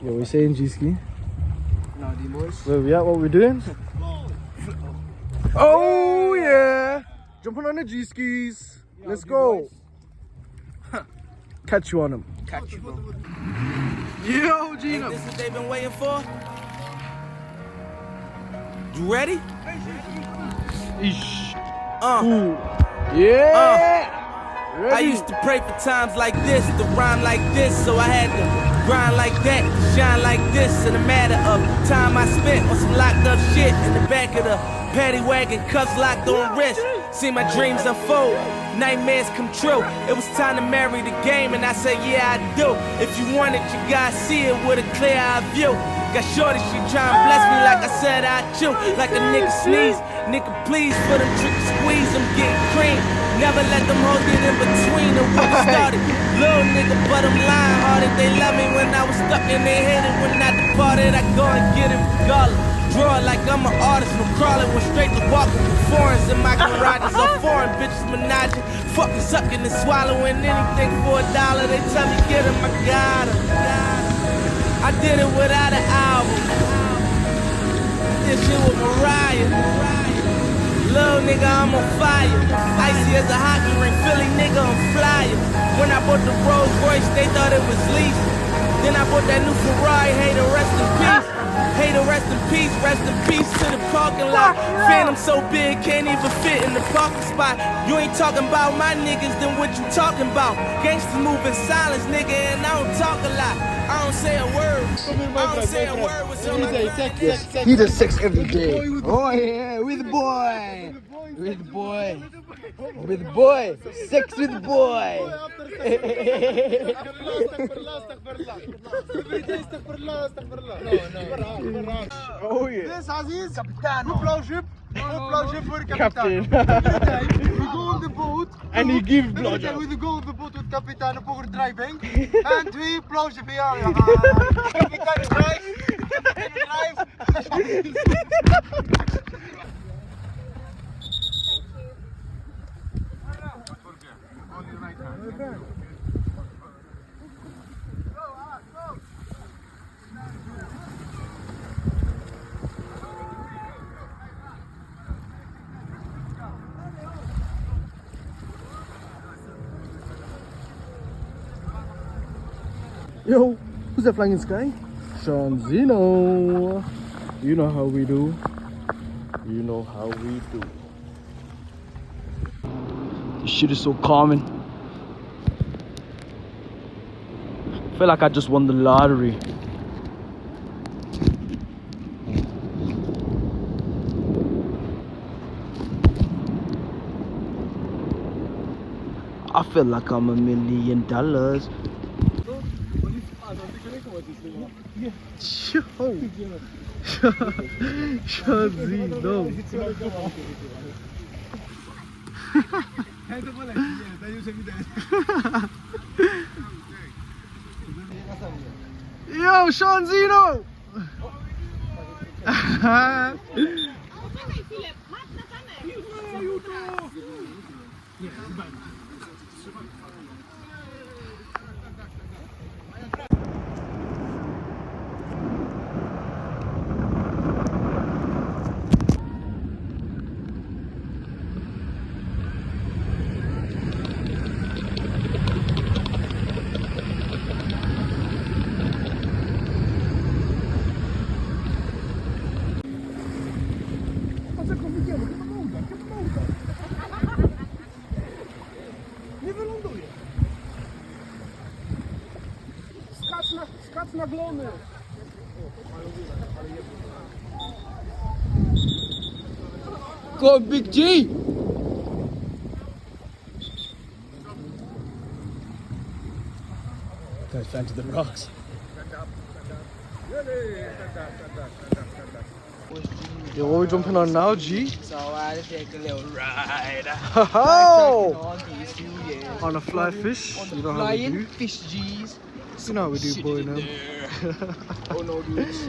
Yo, we're saying Gsskii. No, the boys. Where we at? What we doing? Oh yeah! Jumping on the Gskiis. Let's go. Catch you on them. Catch you, bro. Yo, Gino. This is what they've been waiting for. You ready? Ish. Yeah. I used to pray for times like this, to rhyme like this, so I had to grind like that, shine like this. In a matter of time I spent on some locked up shit in the back of the paddy wagon, cuffs locked on wrist. See my dreams unfold, nightmares come true. It was time to marry the game, and I said, yeah, I do. If you want it, you gotta see it with a clear eye view. Got shorty, she tryna bless me like I said I chew. Like a nigga sneeze, nigga please for them trick squeeze, I'm getting cream. Never let them hoes get in between of what it started. Little nigga, but I'm lying hearted. They love me when I was stuck and they hated when I departed. I go and get it regardless. Draw it like I'm an artist, no crawling. Went straight to walking with foreigns in my garages. All foreign bitches menaging, fucking sucking and swallowing anything for $1. They tell me get him, I got him. I did it without an album. This shit with Mariah. Little nigga, I'm on fire. Icy as a hockey ring, Philly nigga, I'm flyer. When I bought the Rolls Royce, they thought it was leased. Then I bought that new Ferrari, hey to rest in peace. Hey to rest in peace to the parking lot. Phantom so big, can't even fit in the parking spot. You ain't talking about my niggas, then what you talking about? Gangsters move in silence, nigga, and I don't talk a lot. I don't say a word. I don't say a word. What's on my mind? He does sex every day. Oh yeah, with the boy. With the boy. With the boy. Sex with the boy. Oh yeah. This Aziz, blowjob. Blowjob for Captain. We go on the boat. And he gives blowjob. We go on the boat with Captain for driving. And we blowjob here. Captain drive. Yo, who's that flying in the sky? Shanzino. You know how we do. You know how we do. This shit is so calming. I feel like I just won the lottery. I feel like I'm $1 million. Yo, Shazino. Yo, Shanzino. Skacz na glony. Go, Big G. Guys, flying to the rocks. Yo, what are we jumping on now, G? So I take a little ride. Oh! On these few years. On a fly fish. On the You know how we flying do. fish G's. You know how we do, boy, now. Oh no, dudes.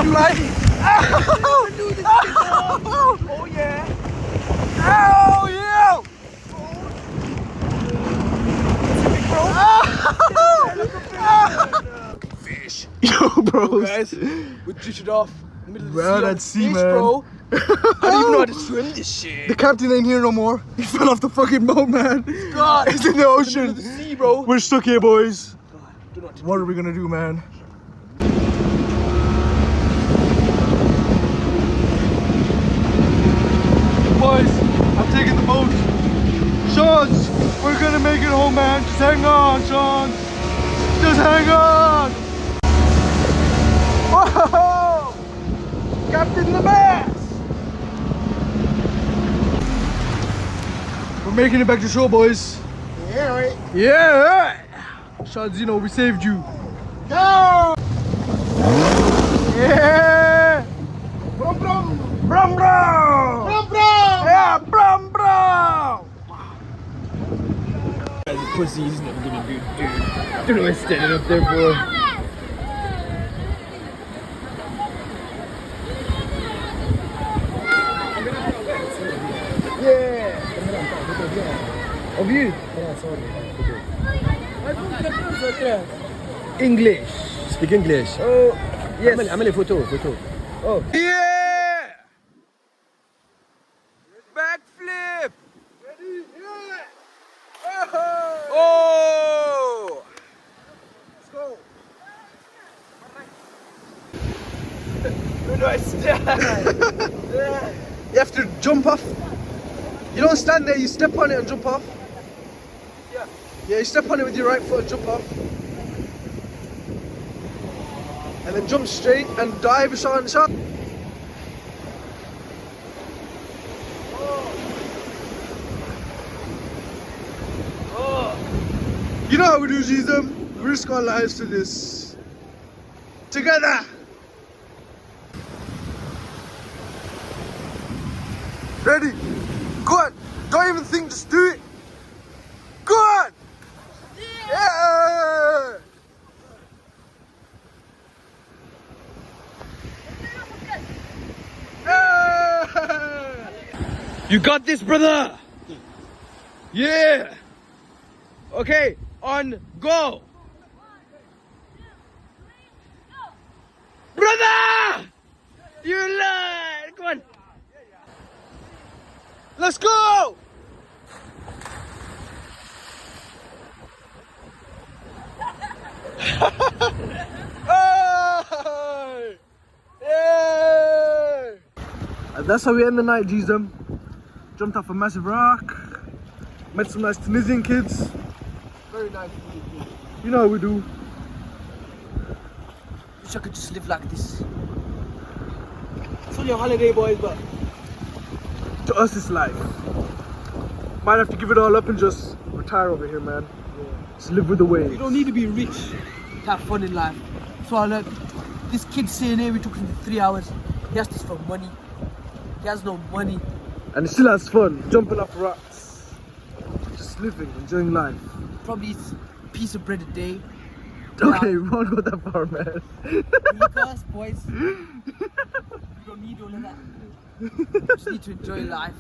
butterfly. Oh yeah. Oh yeah. Fish. Yo, bros. Guys, we drifted off in the middle of the Well, sea. that's sea, Fish, man. bro. I don't even know how to swim this shit. The captain ain't here no more. He fell off the fucking boat, man. God. It's in the In ocean. the sea, bro. We're stuck here, boys. Don't know what to What are we gonna do, man? Boys, I'm taking the boat. Sean, we're gonna make it home, man. Just hang on, Sean. Just hang on. Whoa! Captain the Bass! We're making it back to shore, boys. Yeah, right. Yeah! Sean, you know, we saved you. Go! Yeah! Brum brum! Brum brum! Brum brum! Yeah, brum brum! The pussy's not gonna do, dude. I don't know what's standing up there for. Yeah! Of you? English. Speak English. Oh, yes. اعمل photo. Oh. Yeah! Backflip! Ready? Yeah! Oh! Let's go. Where do I stand? You have to jump off. You don't stand there, you step on it and jump off. Yeah. Yeah, you step on it with your right foot and jump off. And then jump straight and dive, Sean. You know how we do, Gsdem? We risk our lives to this. Together! Ready? Go on! Don't even think, just do it! Go on! Yeah! Yeah! You got this, brother! Yeah! Okay, on go! Brother! You're alive! Come on! Let's go! Hey! Yay! And that's how we end the night, Gsdem. Jumped off a massive rock, met some nice Tunisian kids. Very nice. You know how we do. Wish I could just live like this. It's only a holiday, boys, but To us, it's life. Might have to give it all up and just retire over here, man. Just live with the waves. you don't need to be rich to have fun in life. So I learned. This kid sitting here, we took him for 3 hours. He asked us for money. He has no money. And it still has fun, jumping off rocks. Just living, enjoying life. Probably eats a piece of bread a day. Okay, we won't go that far, man. Leave us, boys. You don't need all of that. You just need to enjoy life.